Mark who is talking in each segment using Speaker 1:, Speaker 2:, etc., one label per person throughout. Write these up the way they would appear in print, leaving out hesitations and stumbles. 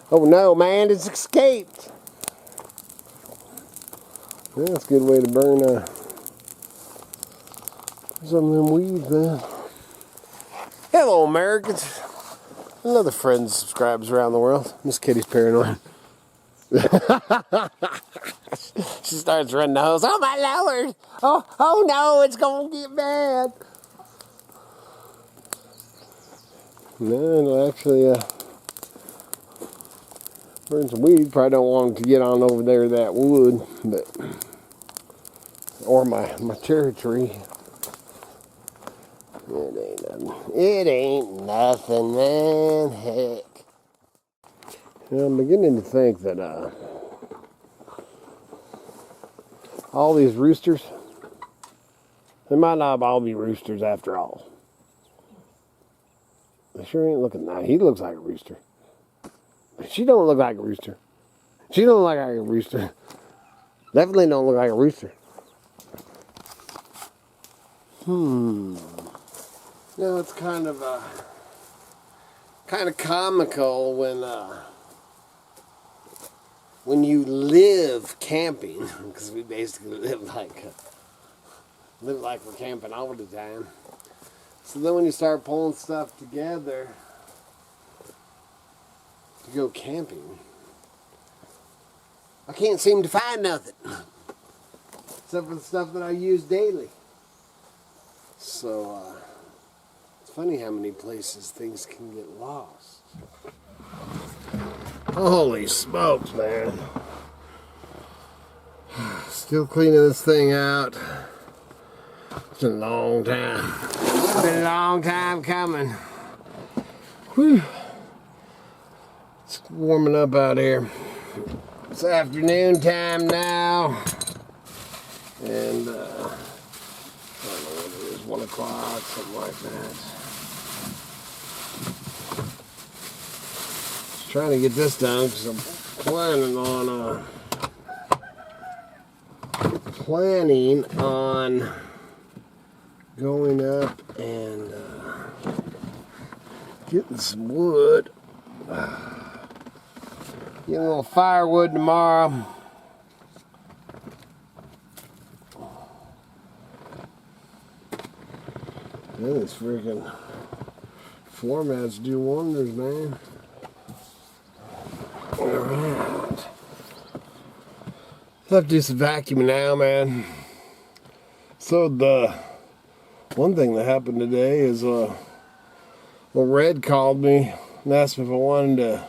Speaker 1: Oh no, man, it's escaped. Yeah, that's a good way to burn some of them weeds, man. Hello, Americans. Another friend subscribes around the world. Miss Kitty's paranoid. She starts running the hose. Oh my lord! Oh no, it's gonna get bad. No, it'll actually burn some weed. Probably don't want them to get on over there that wood, but or my cherry tree. It ain't nothing, man. Heck. You know, I'm beginning to think that all these roosters, they might not all be roosters after all. They sure ain't looking nice. He looks like a rooster. She don't look like a rooster. She don't look like a rooster. Definitely don't look like a rooster. You know, it's kind of comical when you live camping, because we basically live like we're camping all the time. So then when you start pulling stuff together to go camping, I can't seem to find nothing except for the stuff that I use daily. So it's funny how many places things can get lost. Holy smokes, man. Still cleaning this thing out. It's been a long time. It's been a long time coming. Whew. It's warming up out here. It's afternoon time now. And, I don't know what it is, 1 o'clock, something like that. Just trying to get this done because I'm planning on going up and getting some wood. Get a little firewood tomorrow. Man, these freaking floor mats do wonders, man. Alright. I'll have to do some vacuuming now, man. So the one thing that happened today is Red called me and asked me if I wanted to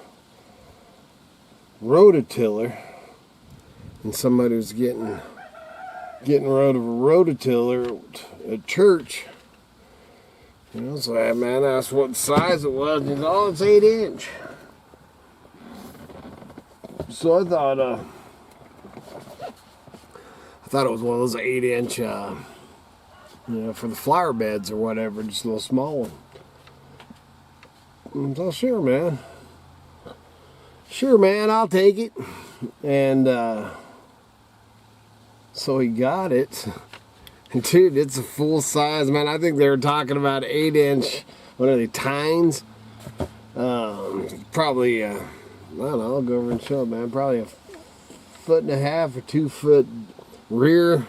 Speaker 1: rototiller, and somebody was getting rid of a rototiller at church. You know, so I asked what size it was, and he said, oh, it's 8-inch. So I thought it was one of those 8-inch, you know, for the flower beds or whatever, just a little small one. And I thought, sure, man. Sure, man, I'll take it. And so he got it. And dude, it's a full size, man. I think they were talking about 8-inch, what are they, tines? Probably, I don't know, I'll go over and show it, man. Probably 1.5 or 2 foot rear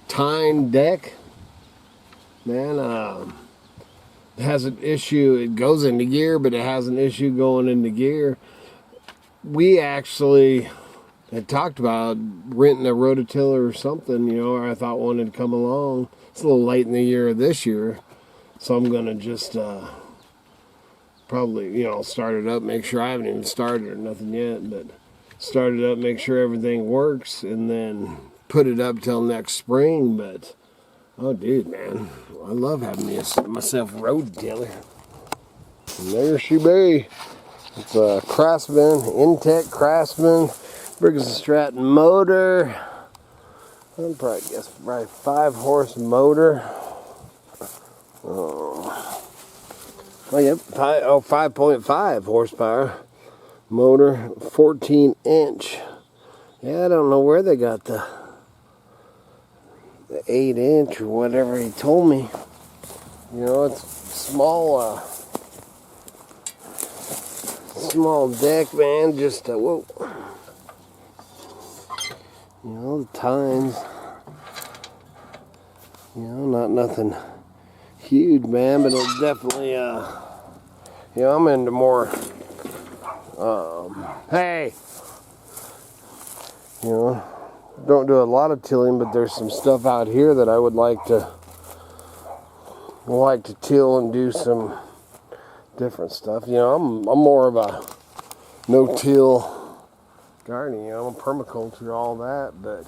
Speaker 1: tine deck. Man, it has an issue. It goes into gear, but it has an issue going into gear. We actually had talked about renting a rototiller or something, you know, or I thought one had come along. It's a little late in the year this year, so I'm going to just probably, you know, start it up, make sure I haven't even started or nothing yet, but start it up, make sure everything works, and then put it up till next spring. But, oh, dude, man, I love having myself a rototiller. And there she be. It's a Craftsman, Intech Craftsman, Briggs & Stratton motor. I'd probably guess 5-horse motor. Oh, yep, 5.5 horsepower motor, 14-inch. Yeah, I don't know where they got the 8-inch or whatever he told me. You know, it's small small deck, man. Just whoa, you know, the tines. You know, not nothing huge, man, but it's definitely you know, I'm into more hey, you know, don't do a lot of tilling, but there's some stuff out here that I would like to till and do some different stuff. You know, I'm more of a no-till gardening. You know, I'm a permaculture, all that, but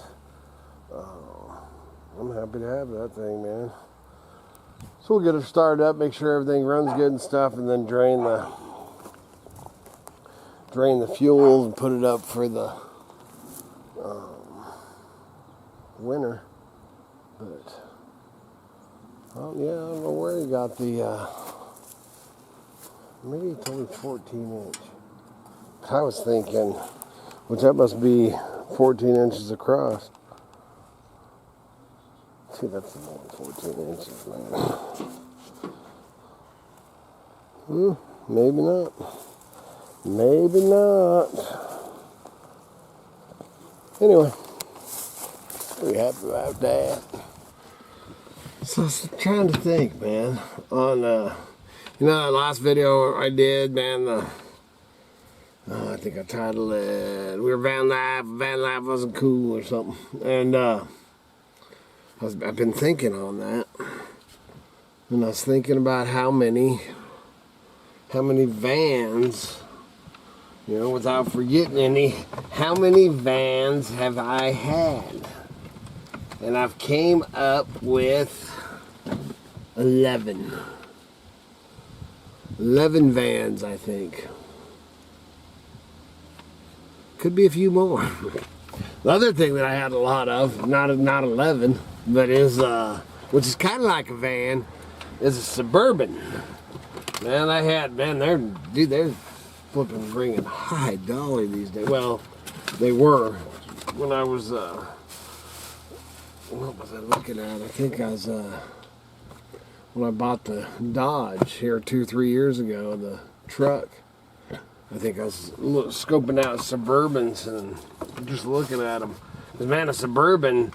Speaker 1: I'm happy to have that thing, man. So we'll get it started up, make sure everything runs good and stuff, and then drain the fuel and put it up for the winter. But yeah, I don't know where he got the maybe it's only 14 inch. I was thinking, which that must be 14 inches across. See, that's more than 14 inches, man. Maybe not. Maybe not. Anyway, pretty happy about that. So I was trying to think, man, on, you know, that last video I did, man, I think I titled it, We Were Van Life Wasn't Cool or something. And, I've been thinking on that. And I was thinking about how many vans, you know, without forgetting any, how many vans have I had? And I've came up with 11 vans, I think. Could be a few more. The other thing that I had a lot of, not 11, but is, which is kind of like a van, is a Suburban. Man, I had, man, they're flipping bringing high dollar these days. Well, they were when I was, what was I looking at? I think I was, when I bought the Dodge here 2-3 years ago, the truck. I think I was scoping out Suburbans and just looking at them. Because, man, a Suburban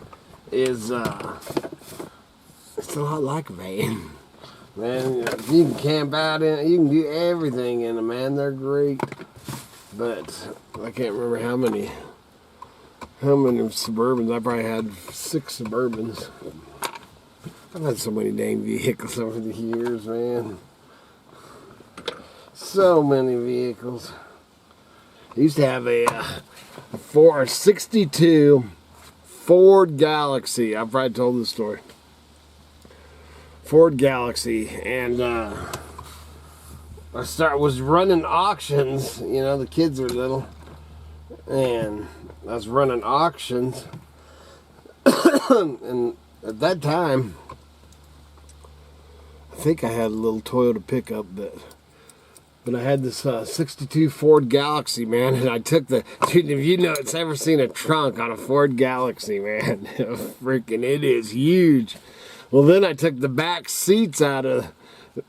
Speaker 1: is, it's a lot like a van. Man, you can camp out in it, you can do everything in them, man. They're great. But I can't remember how many Suburbans. I probably had 6 Suburbans. I've had so many dang vehicles over the years, man. So many vehicles. I used to have a 62 Ford Galaxy. I've probably told this story. Ford Galaxy, and I was running auctions. You know, the kids were little, and I was running auctions. And at that time, I think I had a little Toyota pickup, but I had this 62 Ford Galaxy, man, and I took the, dude, if you know, it's ever seen a trunk on a Ford Galaxy, man, freaking, it is huge. Well, then I took the back seats out of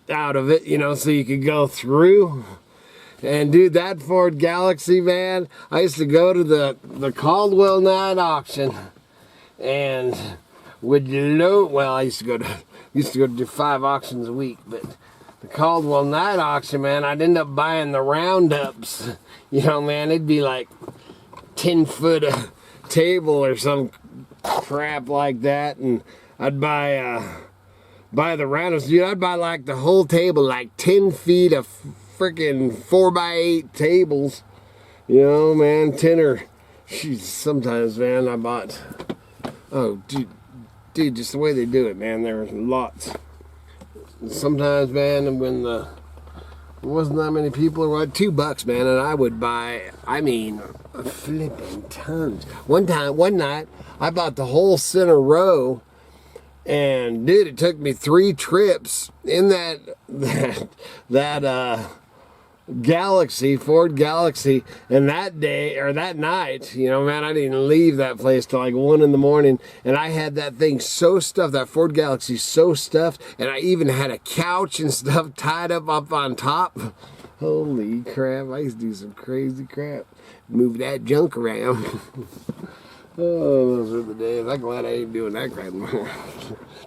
Speaker 1: it, you know, so you could go through. And dude, that Ford Galaxy, man, I used to go to the Caldwell night auction, and would load. Well, I used to go to do 5 auctions a week, but the Caldwell night auction, man, I'd end up buying the roundups. You know, man, it'd be like 10 foot a table or some crap like that, and I'd buy the roundups. Dude, I'd buy like the whole table, like 10 feet of freaking 4x8 tables. You know, man, 10 or, geez, sometimes, man, I bought, oh, dude, just the way they do it, man, there was lots. Sometimes, man, when there wasn't that many people, or what, $2, man, and I would buy, I mean, flipping tons. One night, I bought the whole center row. And dude, it took me 3 trips in that Galaxy, Ford Galaxy, and that day, or that night, you know, man, I didn't leave that place till like 1 in the morning, and I had that thing so stuffed, that Ford Galaxy so stuffed, and I even had a couch and stuff tied up on top. Holy crap, I used to do some crazy crap. Move that junk around. Oh, those were the days. I'm glad I ain't doing that crap anymore.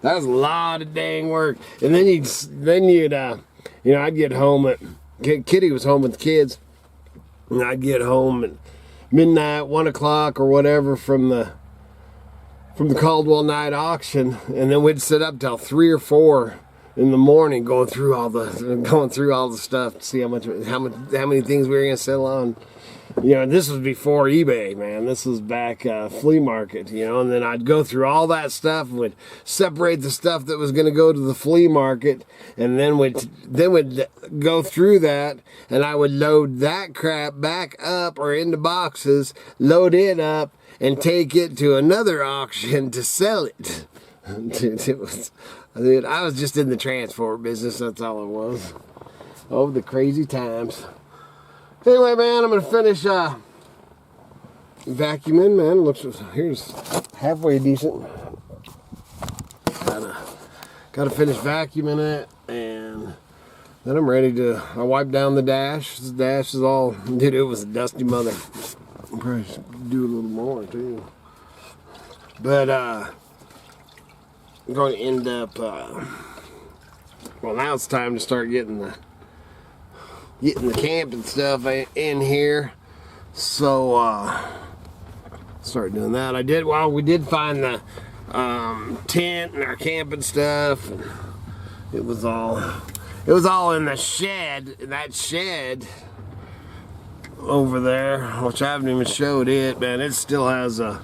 Speaker 1: That was a lot of dang work. And then you'd I'd get home at, Kitty was home with the kids, and I'd get home at midnight, 1 o'clock or whatever from the Caldwell night auction, and then we'd sit up till 3 or 4 in the morning going through all the stuff to see how many things we were gonna sell on. This was before eBay, man. This was back flea market, and then I'd go through all that stuff and would separate the stuff that was going to go to the flea market, and then we'd go through that, and I would load that crap back up or into boxes, load it up, and take it to another auction to sell it. Dude, I was just in the transport business, that's all it was. Oh, the crazy times. Anyway, man, I'm gonna finish vacuuming, man. Here's halfway decent. Gotta finish vacuuming it, and then I'm ready to. I wipe down the dash. This dash is all, dude. It was a dusty mother. I'll probably should do a little more too, but I'm going to end up. Well, now it's time to start getting the camping stuff in here, so start doing that. We did find the tent and our camping stuff, and it was all in the shed, that shed over there, which I haven't even showed it, man. It still has a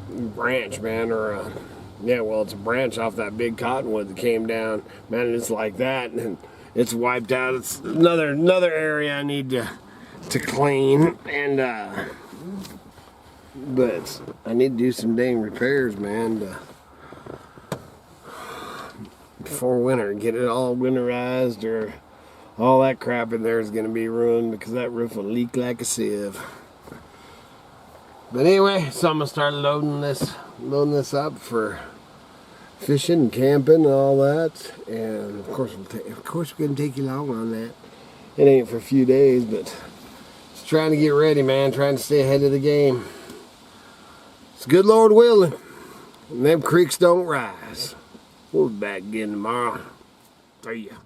Speaker 1: branch, man, it's a branch off that big cottonwood that came down, man. It's like that, and it's wiped out. It's another area I need to clean, and but I need to do some dang repairs, man, before winter. Get it all winterized, or all that crap in there is going to be ruined because that roof will leak like a sieve. But anyway, so I'm gonna start loading this up for fishing and camping and all that, and of course we're gonna take you long on that. It ain't for a few days, but just trying to get ready, man. Trying to stay ahead of the game. It's good Lord willing, and them creeks don't rise. We'll be back again tomorrow. See ya.